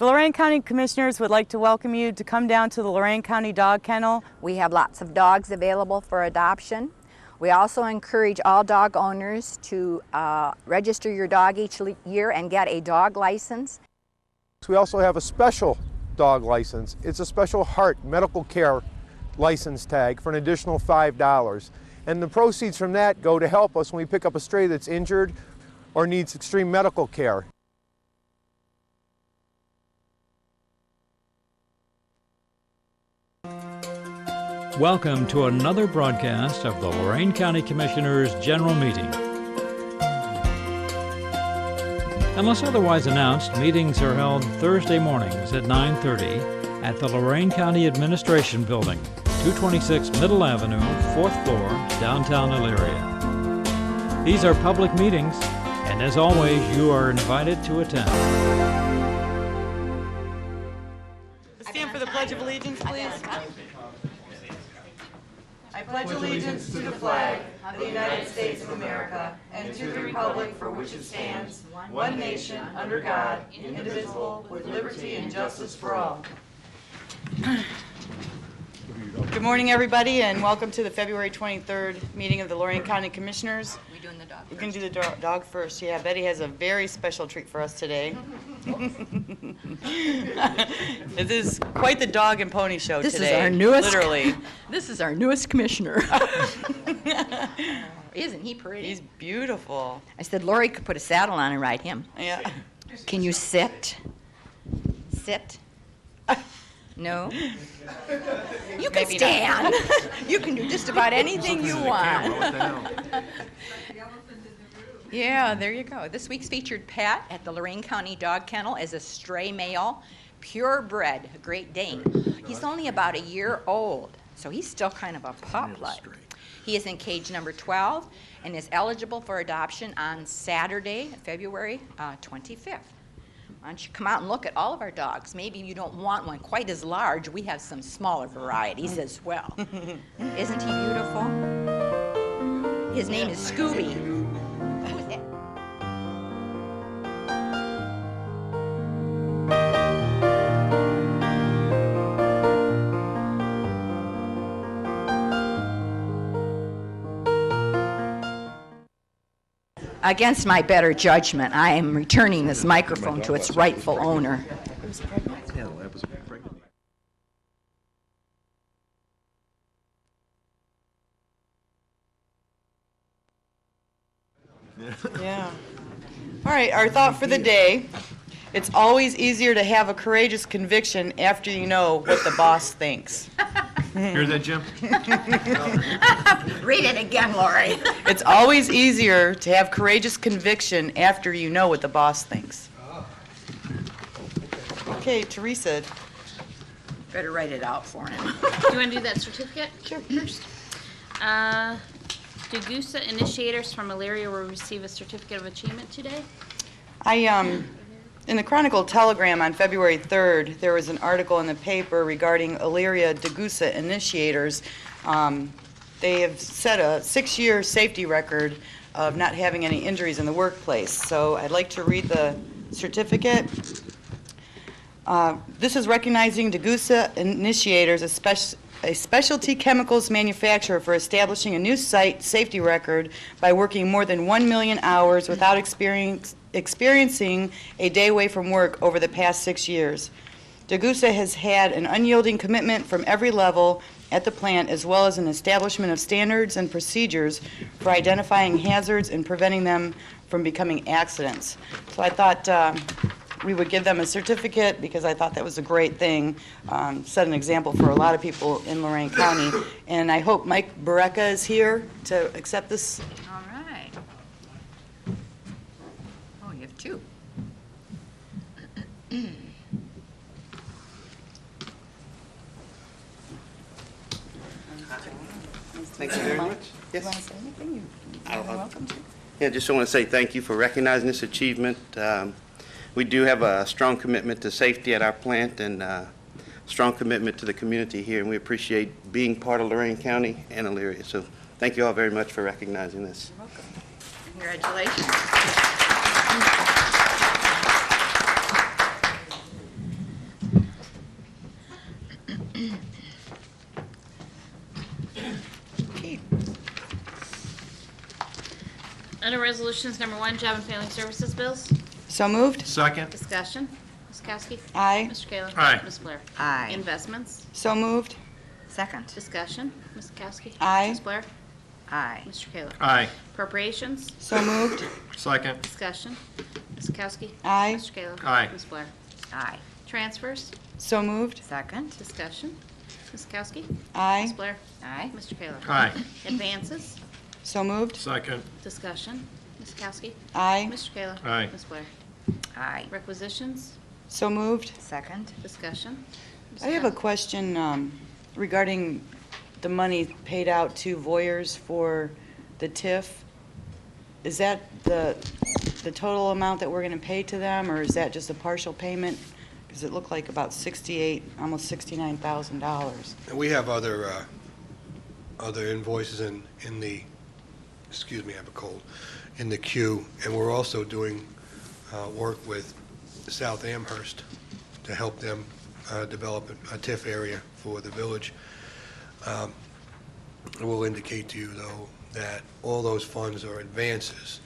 The Lorain County Commissioners would like to welcome you to come down to the Lorain County Dog Kennel. We have lots of dogs available for adoption. We also encourage all dog owners to register your dog each year and get a dog license. We also have a special dog license. It's a special heart medical care license tag for an additional $5. And the proceeds from that go to help us when we pick up a stray that's injured or needs extreme medical care. Welcome to another broadcast of the Lorain County Commissioners' General Meeting. Unless otherwise announced, meetings are held Thursday mornings at 9:30 at the Lorain County Administration Building, 226 Middle Avenue, 4th floor, downtown Elyria. These are public meetings, and as always, you are invited to attend. Stand for the Pledge of Allegiance, please. I pledge allegiance to the flag of the United States of America and to the republic for which it stands, one nation, under God, indivisible, with liberty and justice for all. Good morning, everybody, and welcome to the February 23rd meeting of the Lorain County Commissioners. We're doing the dog We're going to do the dog first. Yeah, Betty has a very special treat for us today. It is quite the dog and pony show This today. is our newest. Literally. This is our newest commissioner. Isn't he pretty? He's beautiful. I said Lori could put a saddle on and ride him. Yeah. Can you sit? Sit? No? You can Maybe stand. You can do just about anything you want. Yeah, there you go. This week's featured pet at the Lorain County Dog Kennel is a stray male, purebred Great Dane. He's only about a year old, so he's still kind of a pup-like. He is in cage number 12 and is eligible for adoption on Saturday, February 25th. Why don't you come out and look at all of our dogs? Maybe you don't want one quite as large. We have some smaller varieties as well. Isn't he beautiful? His name is Scooby. Who's that? Against my better judgment, I am returning this microphone to its rightful owner. Yeah. All right, our thought for the day. It's always easier to have a courageous conviction after you know what the boss thinks. Hear that, Jim? Read it again, Lori. It's always easier to have courageous conviction after you know what the boss thinks. Okay, Teresa. Better write it out for him. Do you want to do that certificate first? Degussa initiators from Elyria will receive a certificate of achievement today. In the Chronicle Telegram on February 3rd, there was an article in the paper regarding Elyria Degussa initiators. They have set a 6-year safety record of not having any injuries in the workplace. So I'd like to read the certificate. This is recognizing Degussa initiators, a specialty chemicals manufacturer, for establishing a new site safety record by working more than 1 million hours without experiencing a day away from work over the past 6 years. Degussa has had an unyielding commitment from every level at the plant, as well as an establishment of standards and procedures for identifying hazards and preventing them from becoming accidents. So I thought we would give them a certificate because I thought that was a great thing, set an example for a lot of people in Lorain County. And I hope Mike Barreca is here to accept this. All right. Oh, you have two. Thank you very much. You want to say anything? You're welcome to. Yeah, just want to say thank you for recognizing this achievement. We do have a strong commitment to safety at our plant and strong commitment to the community here, and we appreciate being part of Lorain County and Elyria. So thank you all very much for recognizing this. You're welcome. Congratulations. Under Resolutions Number 1, Job and Family Services Bills, So moved. Second. discussion. Ms. Kowski? Aye. Mr. Kayla? Aye. Ms. Blair? Aye. Investments, So moved. Second. discussion. Ms. Kowski? Aye. Ms. Blair? Aye. Mr. Kayla? Aye. Appropriations, So moved. Second. discussion. Ms. Kowski? Aye. Mr. Kayla? Aye. Ms. Blair? Aye. Transfers, So moved. Second. discussion. Ms. Kowski? Ms. Aye. Blair? Aye. Mr. Kayla? Aye. Advances, So moved. Second. discussion. Ms. Kowski? Aye. Mr. Kayla? Aye. Ms. Blair? Aye. Requisitions, So moved. Second. discussion. Ms. I have a Kowski? question regarding the money paid out to Voyers for the TIF. Is that the total amount that we're going to pay to them, or is that just a partial payment? Because it looked like about almost $69,000. And we have other invoices in the, excuse me, I have a cold, in the queue, and we're also doing work with South Amherst to help them develop a TIF area for the village. I will indicate to you, though, that all those funds are advances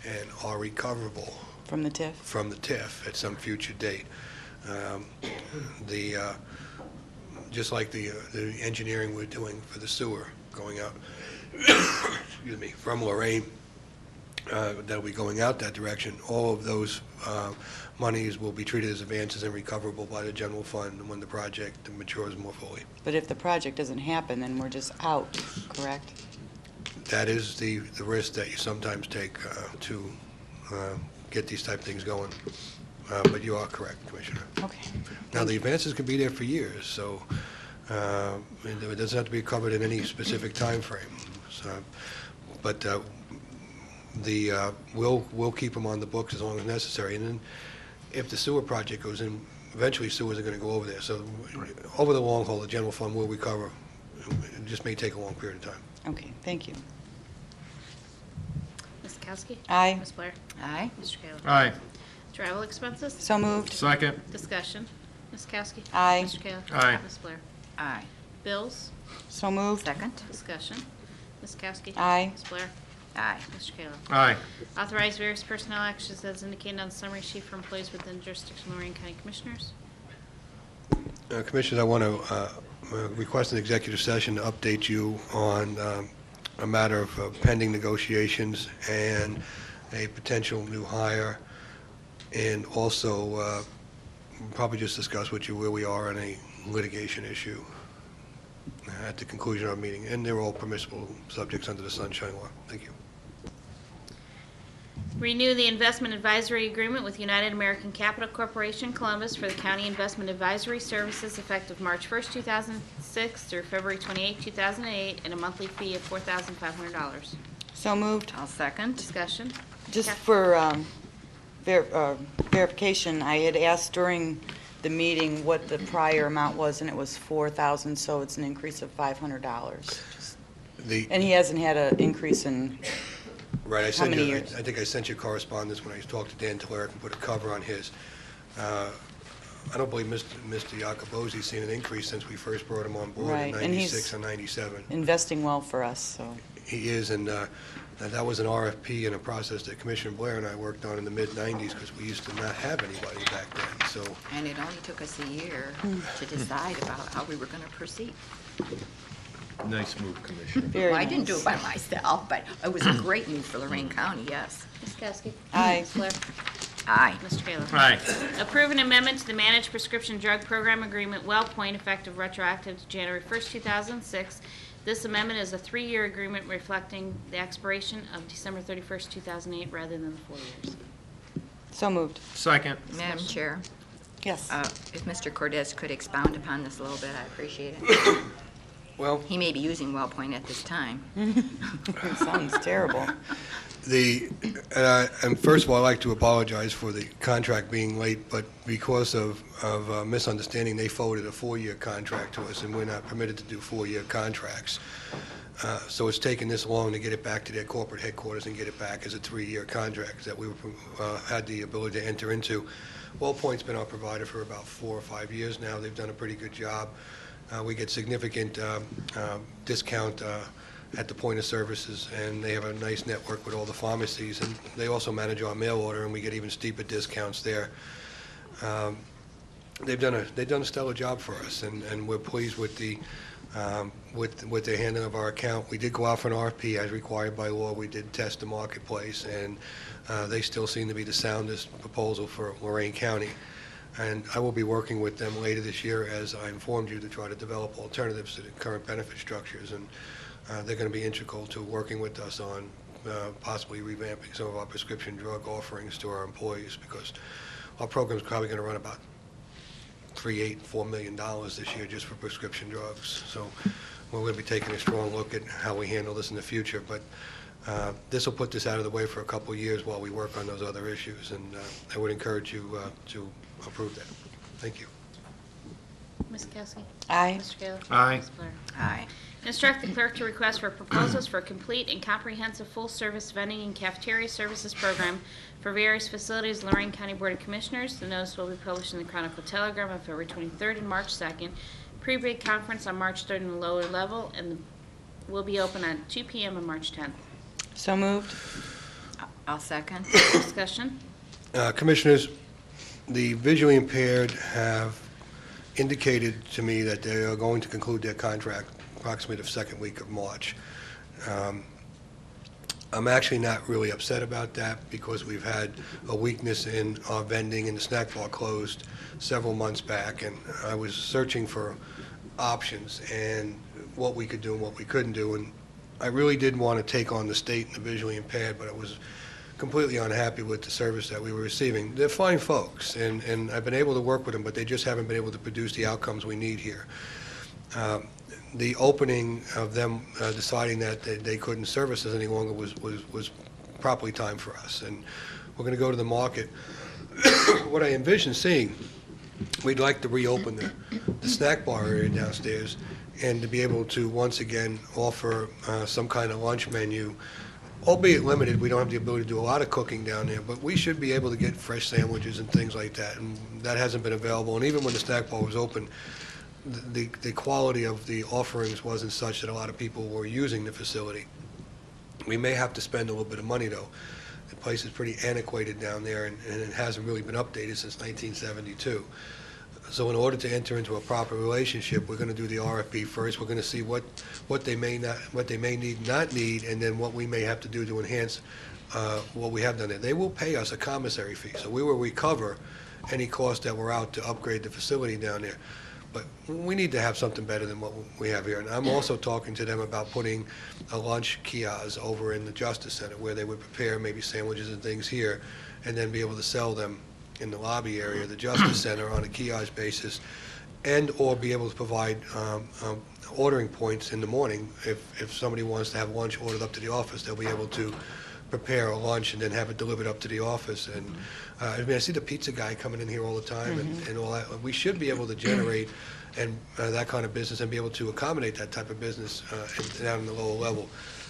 and are recoverable From the TIF? from the TIF at some future date. Just like the engineering we're doing for the sewer going out, excuse me, from Lorain, that'll be going out that direction. All of those monies will be treated as advances and recoverable by the general fund when the project matures more fully. But if the project doesn't happen, then we're just out, correct? That is the risk that you sometimes take to get these type of things going. But you are correct, Commissioner. Okay. Now, the advances can be there for years, so it doesn't have to be covered in any specific time frame. So, but we'll keep them on the books as long as necessary. And then if the sewer project goes in, eventually sewers are going to go over there. So over the long haul, the general fund will recover. It just may take a long period of time. Okay, thank you. Ms. Kowski? Aye. Ms. Blair? Aye. Mr. Kayla? Aye. Travel expenses, So moved. Second. discussion. Ms. Kowski? Aye. Mr. Kayla? Aye. Ms. Blair? Aye. Bills, So moved. Second. discussion. Ms. Kowski? Aye. Ms. Blair? Aye. Mr. Kayla? Aye. Authorize various personnel actions as indicated on the summary sheet for employees within jurisdiction of Lorraine County Commissioners. Commissioners, I want to request an executive session to update you on a matter of pending negotiations and a potential new hire, and also probably just discuss with you where we are on a litigation issue at the conclusion of our meeting. And they're all permissible subjects under the Sunshine Law. Thank you. Renew the investment advisory agreement with United American Capital Corporation, Columbus, for the county investment advisory services effective March 1st, 2006 through February 28, 2008, at a monthly fee of $4,500. So moved. I'll second. Discussion. Just for verification, I had asked during the meeting what the prior amount was, and it was $4,000, so it's an increase of $500. And he hasn't had an increase in, Right, I How sent many you, years? I think I sent you correspondence when I talked to Dan Tillerick and put a cover on his. I don't believe Mr. Jacobosi's seen an increase since we first brought him on board Right, in and he's- 96 and 97. investing well for us, so. He is, and that was an RFP and a process that Commissioner Blair and I worked on in the mid-90s because we used to not have anybody back then, so. And it only took us a year to decide about how we were going to proceed. Nice move, Commissioner. Very Well, I didn't do nice. it by myself, but it was a great move for Lorain County, yes. Ms. Kowski? Aye. Ms. Blair? Aye. Mr. Kayla? Aye. Approve an amendment to the managed prescription drug program agreement, WellPoint, effective retroactive to January 1st, 2006. This amendment is a 3-year agreement reflecting the expiration of December 31st, 2008, rather than the 4 years. So moved. Second. Madam Chair, Yes. if Mr. Cordes could expound upon this a little bit, I appreciate it. Well, He may be using WellPoint at this time. It sounds terrible. and first of all, I'd like to apologize for the contract being late, but because of misunderstanding, they forwarded a 4-year contract to us, and we're not permitted to do 4-year contracts. So it's taken this long to get it back to their corporate headquarters and get it back as a 3-year contract that we had the ability to enter into. WellPoint's been our provider for about 4 or 5 years now. They've done a pretty good job. We get significant discount at the point of services, and they have a nice network with all the pharmacies, and they also manage our mail order, and we get even steeper discounts there. They've done a stellar job for us, and we're pleased with the with their handling of our account. We did go out for an RFP as required by law. We did test the marketplace, and they still seem to be the soundest proposal for Lorain County. And I will be working with them later this year, as I informed you, to try to develop alternatives to the current benefit structures. And they're going to be integral to working with us on possibly revamping some of our prescription drug offerings to our employees, because our program's probably going to run about $4 million this year just for prescription drugs. So we're going to be taking a strong look at how we handle this in the future. But this will put this out of the way for a couple of years while we work on those other issues. And I would encourage you to approve that. Thank you. Ms. Kowski? Aye. Mr. Kayla? Aye. Ms. Blair? Aye. Instruct the clerk to request for proposals for complete and comprehensive full-service vending and cafeteria services program for various facilities, Lorain County Board of Commissioners. The notice will be published in the Chronicle Telegram on February 23rd and March 2nd. Pre-bid conference on March 3rd in the lower level, and will be open at 2 p.m. on March 10th. So moved. I'll second. Discussion? Commissioners, the visually impaired have indicated to me that they are going to conclude their contract approximately the second week of March. I'm actually not really upset about that, because we've had a weakness in our vending, and the snack bar closed several months back, and I was searching for options and what we could do and what we couldn't do, and I really did want to take on the state and the visually impaired, but I was completely unhappy with the service that we were receiving. They're fine folks, and I've been able to work with them, but they just haven't been able to produce the outcomes we need here. The opening of them deciding that they couldn't service us any longer was properly timed for us, and we're going to go to the market. What I envision seeing, we'd like to reopen the snack bar area downstairs, and to be able to once again offer some kind of lunch menu, albeit limited. We don't have the ability to do a lot of cooking down there, but we should be able to get fresh sandwiches and things like that, and that hasn't been available. And even when the snack bar was open, the quality of the offerings wasn't such that a lot of people were using the facility. We may have to spend a little bit of money, though. The place is pretty antiquated down there, and it hasn't really been updated since 1972. So in order to enter into a proper relationship, we're going to do the RFP first. We're going to see what they may not need, and then what we may have to do to enhance what we have done there. They will pay us a commissary fee, so we will recover any costs that were out to upgrade the facility down there. But we need to have something better than what we have here. And I'm also talking to them about putting a lunch kiosk over in the Justice Center, where they would prepare maybe sandwiches and things here, and then be able to sell them in the lobby area of the Justice Center on a kiosk basis, and or be able to provide ordering points in the morning. If somebody wants to have lunch ordered up to the office, they'll be able to prepare a lunch and then have it delivered up to the office. And I mean, I see the pizza guy coming in here all the time, and all that. We should be able to generate and that kind of business, and be able to accommodate that type of business down in the lower level.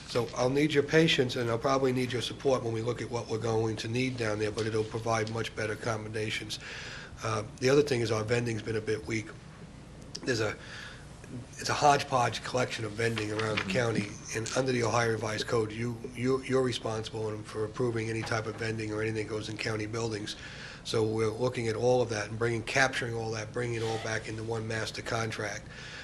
So I'll need your patience, and I'll probably need your support when we look at what we're going to need down there, but it'll provide much better accommodations. The other thing is our vending's been a bit weak. It's a hodgepodge collection of vending around the county, and under the Ohio Revised Code, you're responsible for approving any type of vending or anything that goes in county buildings. So we're looking at all of that and capturing all that, bringing it all back into one master contract,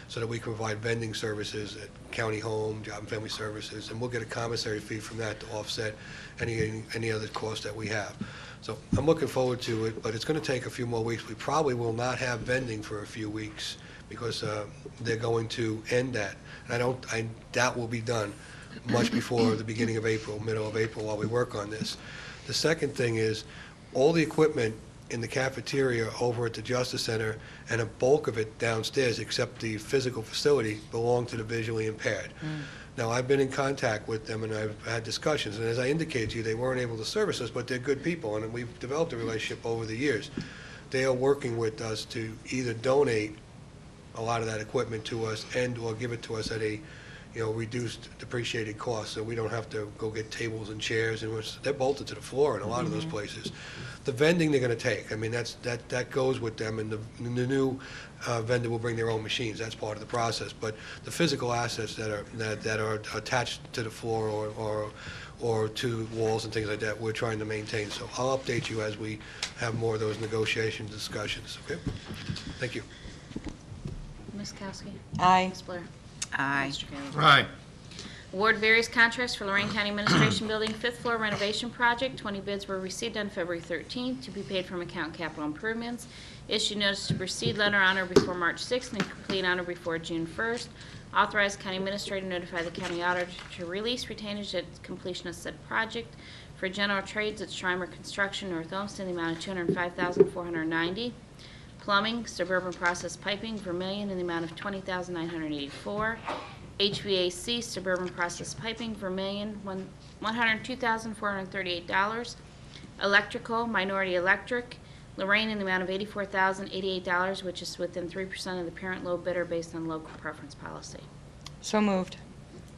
so that we can provide vending services at County Home, Job and Family Services, and we'll get a commissary fee from that to offset any other costs that we have. So I'm looking forward to it, but it's going to take a few more weeks. We probably will not have vending for a few weeks, because they're going to end that. And I doubt will be done much before the beginning of April, middle of April, while we work on this. The second thing is, all the equipment in the cafeteria over at the Justice Center, and a bulk of it downstairs, except the physical facility, belong to the visually impaired. Now, I've been in contact with them, and I've had discussions, and as I indicated to you, they weren't able to service us, but they're good people, and we've developed a relationship over the years. They are working with us to either donate a lot of that equipment to us, and or give it to us at a reduced depreciated costs, so we don't have to go get tables and chairs, and they're bolted to the floor in a lot of those places. The vending they're going to take, I mean, that goes with them, and the new vendor will bring their own machines. That's part of the process. But the physical assets that are attached to the floor or to walls and things like that, we're trying to maintain. So I'll update you as we have more of those negotiation discussions. Okay? Thank you. Ms. Kowski? Aye. Ms. Blair? Aye. Mr. Kayla? Aye. Award various contracts for Lorain County Administration Building fifth floor renovation project. 20 bids were received on February 13th to be paid from account capital improvements. Issue notice to proceed letter honor before March 6th and complete honor before June 1st. Authorize county administrator to notify the county auditor to release retainage at completion of said project. For general trades at Schreimer Construction, North Olmsted, in the amount of $205,490. Plumbing, Suburban Process Piping, Vermillion, in the amount of $20,984. HVAC, Suburban Process Piping, Vermillion, $102,438. Electrical, Minority Electric, Lorain, in the amount of $84,088, which is within 3% of the parent low bidder based on local preference policy. So moved.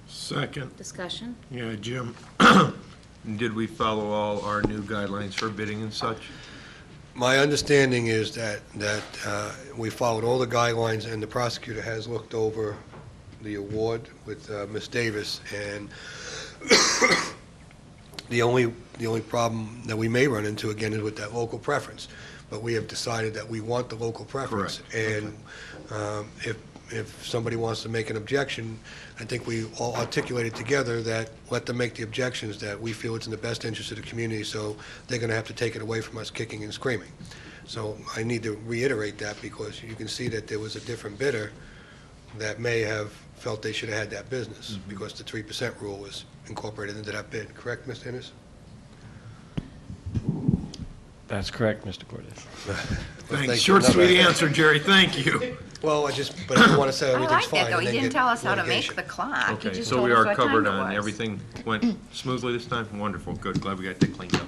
Second. Discussion. Yeah, Jim, did we follow all our new guidelines for bidding and such? My understanding is that we followed all the guidelines, and the prosecutor has looked over the award with Ms. Davis, and the only problem that we may run into again is with that local preference. But we have decided that we want the local preference. Correct. And if somebody wants to make an objection, I think we all articulated together that let them make the objections, that we feel it's in the best interest of the community, so they're going to have to take it away from us kicking and screaming. So I need to reiterate that, because you can see that there was a different bidder that may have felt they should have had that business, because the 3% rule was incorporated into that bid. Correct, Mr. Ennis? That's correct, Mr. Cortez. Thanks. Thank Short, you. sweet answer, Jerry. Thank you. Well, but I want to say I everything's like fine. that, though. and He then didn't get tell us how to make litigation. the clock. He Okay, just so told we us are what time covered it on was. everything. Went smoothly this time? Wonderful. Good. Glad we got that cleaned up.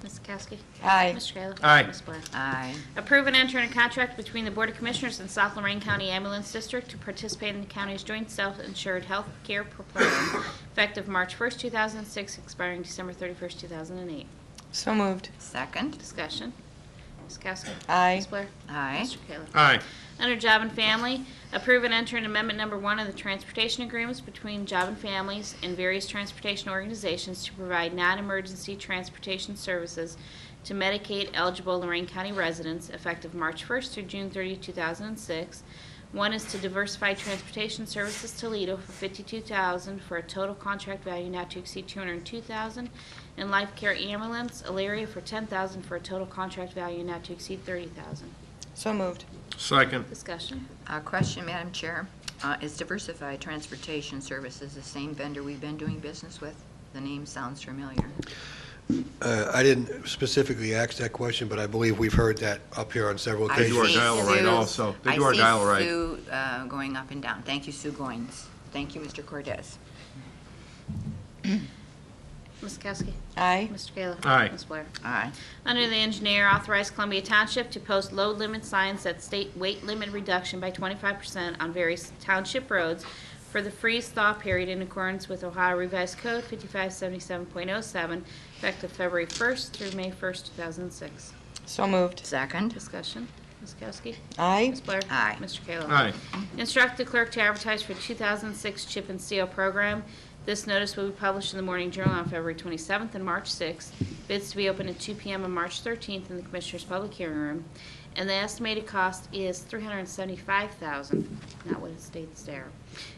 Ms. Kowski? Aye. Mr. Kayla? Aye. Ms. Blair? Aye. Approve and enter in a contract between the Board of Commissioners and South Lorraine County Ambulance District to participate in the county's joint self-insured health care program effective March 1st, 2006, expiring December 31st, 2008. So moved. Second. Discussion. Ms. Kowski? Aye. Ms. Blair? Aye. Mr. Kayla? Aye. Under Job and Family, approve and enter an amendment number 1 of the transportation agreements between Job and Families and various transportation organizations to provide non-emergency transportation services to Medicaid-eligible Lorain County residents effective March 1st through June 30, 2006. One is to Diversified Transportation Services Toledo for $52,000 for a total contract value not to exceed $202,000, and Life Care Ambulance, Elaria, for $10,000 for a total contract value not to exceed $30,000. So moved. Second. Discussion. Question, Madam Chair. Is Diversified Transportation Services the same vendor we've been doing business with? The name sounds familiar. I didn't specifically ask that question, but I believe we've heard that up here on several I They do our occasions. see dial-a-rite Sue's- also. They do our dial-a-rite. I see Sue going up and down. Thank you, Sue Goines. Thank you, Mr. Cortez. Ms. Kowski? Aye. Mr. Kayla? Aye. Ms. Blair? Aye. Under the engineer, authorize Columbia Township to post load limit signs that state weight limit reduction by 25% on various township roads for the freeze-thaw period in accordance with Ohio Revised Code 5577.07, effective February 1st through May 1st, 2006. So moved. Second. Discussion. Ms. Kowski? Aye. Ms. Blair? Aye. Mr. Kayla? Aye. Instruct the clerk to advertise for 2006 chip and seal program. This notice will be published in the Morning Journal on February 27th and March 6th. Bids to be open at 2 p.m. on March 13th in the Commissioners' Public Hearing Room. And the estimated cost is $375,000, not what it states there,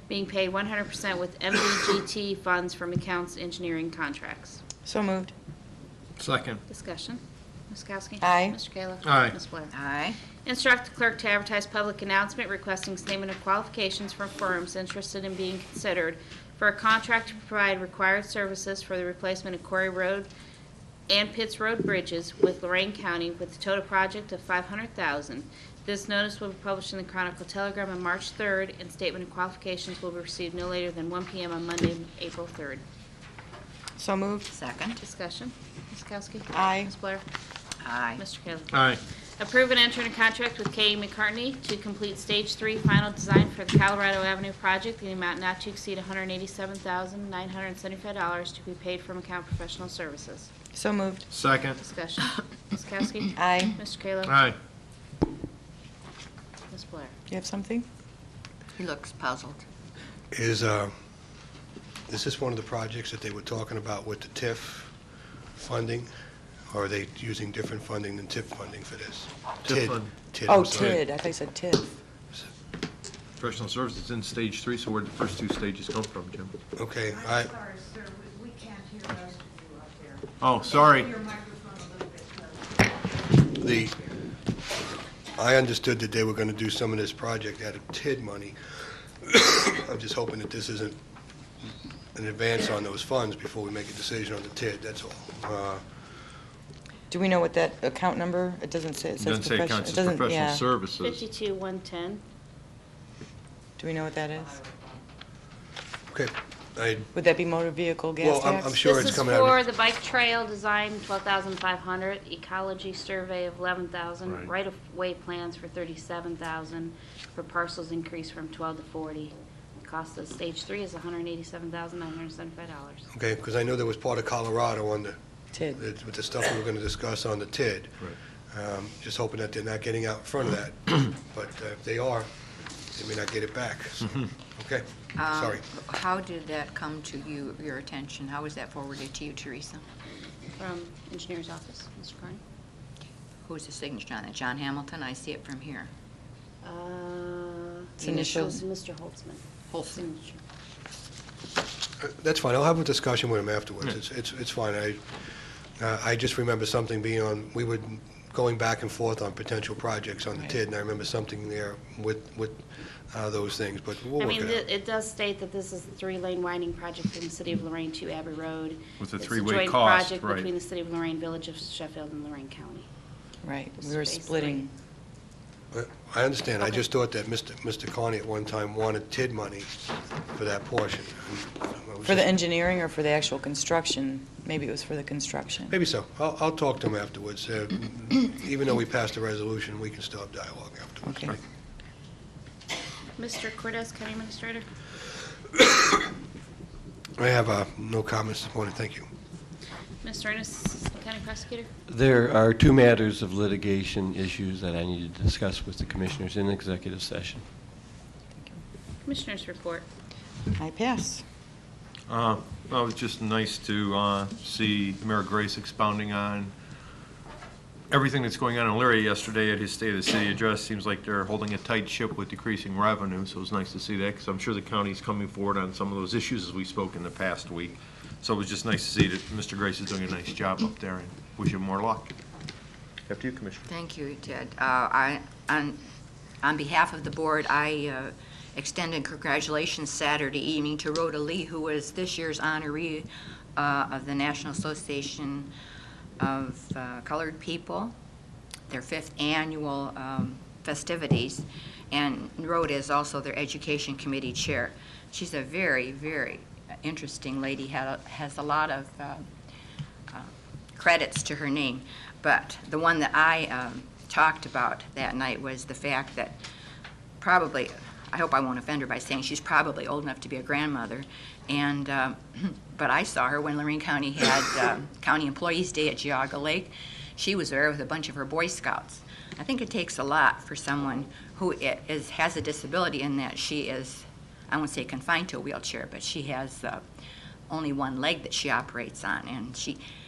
being paid 100% with MVGT funds from accounts engineering contracts. So moved. Second. Discussion. Ms. Kowski? Aye. Mr. Kayla? Aye. Ms. Blair? Aye. Instruct the clerk to advertise public announcement requesting statement of qualifications from firms interested in being considered for a contract to provide required services for the replacement of Quarry Road and Pitts Road bridges with Lorain County with a total project of $500,000. This notice will be published in the Chronicle Telegram on March 3rd, and statement of qualifications will be received no later than 1 p.m. on Monday, April 3rd. So moved. Second. Discussion. Ms. Kowski? Aye. Ms. Blair? Aye. Mr. Kayla? Aye. Approve and enter in a contract with K.E. McCartney to complete Stage 3 final design for the Colorado Avenue project in the amount not to exceed $187,975 to be paid from account professional services. So moved. Second. Discussion. Ms. Kowski? Aye. Mr. Kayla? Aye. Ms. Blair? You have something? He looks puzzled. Is this one of the projects that they were talking about with the TIF funding? Or are they using different funding than TIF funding for this? TIF fund. TID, Oh, I'm sorry. TID. I thought you said TID. Professional services in stage 3, so where'd the first 2 stages come from, Jim? Okay, I'm sorry, sir, we can't hear the rest of you up there. Oh, sorry. Your microphone a little bit closer. I understood that they were going to do some of this project out of TID money. I'm just hoping that this isn't an advance on those funds before we make a decision on the TID, that's all. Do we know what that account number? It doesn't say. It It says doesn't say professional. accounts, It it's doesn't. professional Yeah. services. 52,110. Do we know what that is? Okay, Would that be motor vehicle gas well, tax? I'm sure it's coming out This is for of... the bike trail design, 12,500, ecology survey of 11,000, Right. right-of-way plans for 37,000, for parcels increased from 12 to 40. The cost of stage 3 is $187,975. Okay, because I know there was part of Colorado on the, TID. with the stuff we were going to discuss on the TID. Right. Just hoping that they're not getting out in front of that. But if they are, they may not get it back. So, okay, sorry. How did that come to your attention? How was that forwarded to you, Teresa? From engineer's office, Mr. Carney. Who's the signature on it? John Hamilton? I see it from here. It's initials. Mr. Holtzman. Holtzman. Signature. That's fine, I'll have a discussion with him afterwards. It's fine. I just remember something being on, we were going back and forth on potential projects on the Right. TID, and I remember something there with those things, but we'll I work mean, it out. it does state that this is a 3-lane winding project from the city of Lorain to Abbey Road. With a It's three-way joint cost, project right. between the city of Lorain, Village of Sheffield, and Lorain County. Right. This We is were phase splitting. I understand, I Okay. just thought that Mr. Carney at one time wanted TID money for that portion. And I was For the just- engineering or for the actual construction? Maybe it was for the construction. Maybe so. I'll talk to him afterwards. Even though we passed a resolution, we can still have dialogue afterwards. Okay. Mr. Cortez, County Administrator. I have no comments this morning, thank you. Mr. Ennis, Assistant County Prosecutor. There are 2 matters of litigation issues that I need to discuss with the commissioners in executive session. Commissioners report. I pass. Well, it was just nice to see Mayor Grace expounding on everything that's going on in Elyria yesterday at his State of the City address. Seems like they're holding a tight ship with decreasing revenue, so it was nice to see that, because I'm sure the county's coming forward on some of those issues as we spoke in the past week. So it was just nice to see that Mr. Grace is doing a nice job up there, and wish him more luck. After you, Commissioner. Thank you, Ted. On behalf of the board, I extended congratulations Saturday evening to Rhoda Lee, who was this year's honoree of the National Association of Colored People, their 5th annual festivities, and Rhoda is also their Education Committee Chair. She's a very, very interesting lady, has a lot of credits to her name, but the one that I talked about that night was the fact that probably, I hope I won't offend her by saying she's probably old enough to be a grandmother, and but I saw her when Lorain County had County Employees Day at Geauga Lake. She was there with a bunch of her Boy Scouts. I think it takes a lot for someone who has a disability in that she is, I won't say confined to a wheelchair, but she has only one leg that she operates on, and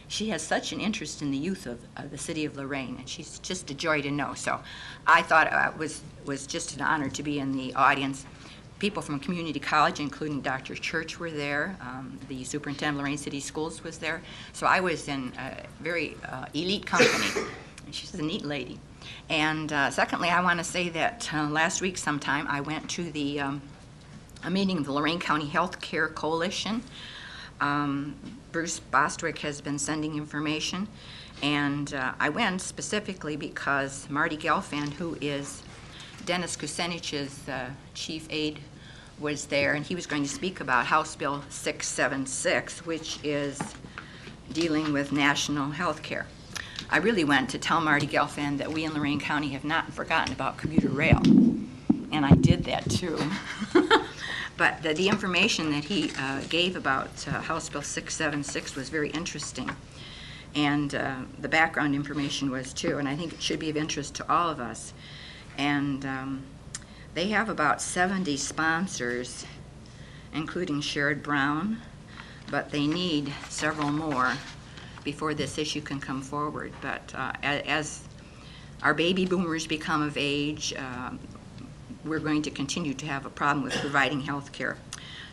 she has such an interest in the youth of the city of Lorain, and she's just a joy to know. So I thought it was just an honor to be in the audience. People from community college, including Dr. Church, were there. The superintendent of Lorain City Schools was there. So I was in very elite company. And she's a neat lady. And secondly, I want to say that last week sometime I went to the a meeting of the Lorain County Health Care Coalition. Bruce Bostwick has been sending information, and I went specifically because Marty Gelfand, who is Dennis Kucinich's chief aide, was there, and he was going to speak about House Bill 676, which is dealing with national health care. I really went to tell Marty Gelfand that we in Lorain County have not forgotten about commuter rail. And I did that too. But the information that he gave about House Bill 676 was very interesting. And the background information was too, and I think it should be of interest to all of us. And they have about 70 sponsors, including Sherrod Brown, but they need several more before this issue can come forward. But as our baby boomers become of age, we're going to continue to have a problem with providing health care.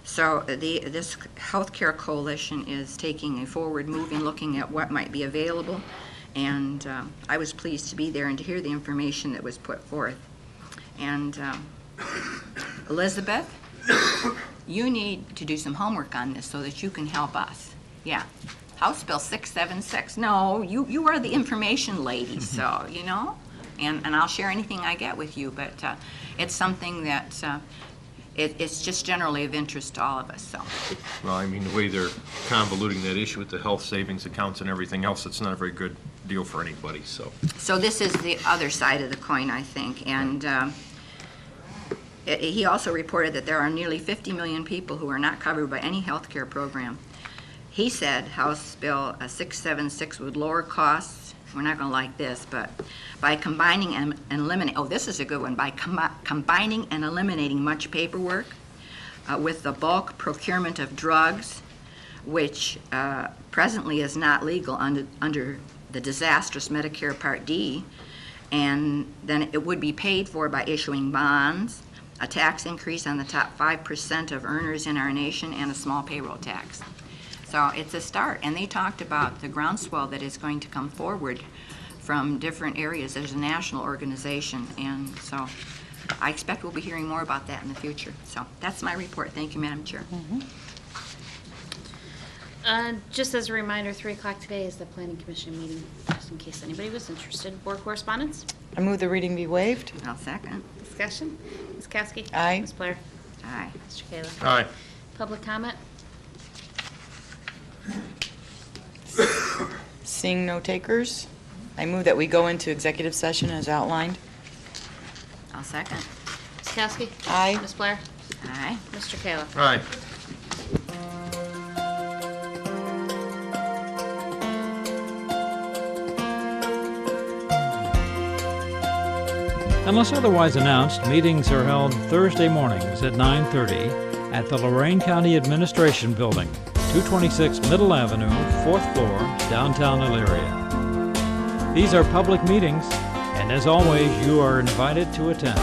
So this healthcare coalition is taking a forward move in looking at what might be available, and I was pleased to be there and to hear the information that was put forth. And Elizabeth, you need to do some homework on this so that you can help us. Yeah, House Bill 676. No, you are the information lady, so, you know, and I'll share anything I get with you, but it's something that it's just generally of interest to all of us, so. Well, I mean, the way they're convoluting that issue with the health savings accounts and everything else, it's not a very good deal for anybody, so. So this is the other side of the coin, I think, and he also reported that there are nearly 50 million people who are not covered by any health care program. He said House Bill 676 would lower costs. We're not going to like this, but by combining and eliminating, oh, this is a good one, by combining and eliminating much paperwork with the bulk procurement of drugs, which presently is not legal under the disastrous Medicare Part D, and then it would be paid for by issuing bonds, a tax increase on the top 5% of earners in our nation, and a small payroll tax. So it's a start, and they talked about the groundswell that is going to come forward from different areas. There's a national organization, and so I expect we'll be hearing more about that in the future. So that's my report. Thank you, Madam Chair. Just as a reminder, 3 o'clock today is the Planning Commission meeting, just in case anybody was interested. Board correspondence? I move the reading be waived. I'll second. Discussion? Ms. Kowski? Aye. Ms. Blair? Aye. Mr. Kayla? Aye. Public comment? Seeing no takers, I move that we go into executive session as outlined. I'll second. Ms. Kowski? Aye. Ms. Blair? Aye. Mr. Kayla? Aye. Unless otherwise announced, meetings are held Thursday mornings at 9:30 at the Lorain County Administration Building, 226 Middle Avenue, 4th floor, downtown Elyria. These are public meetings, and as always, you are invited to attend.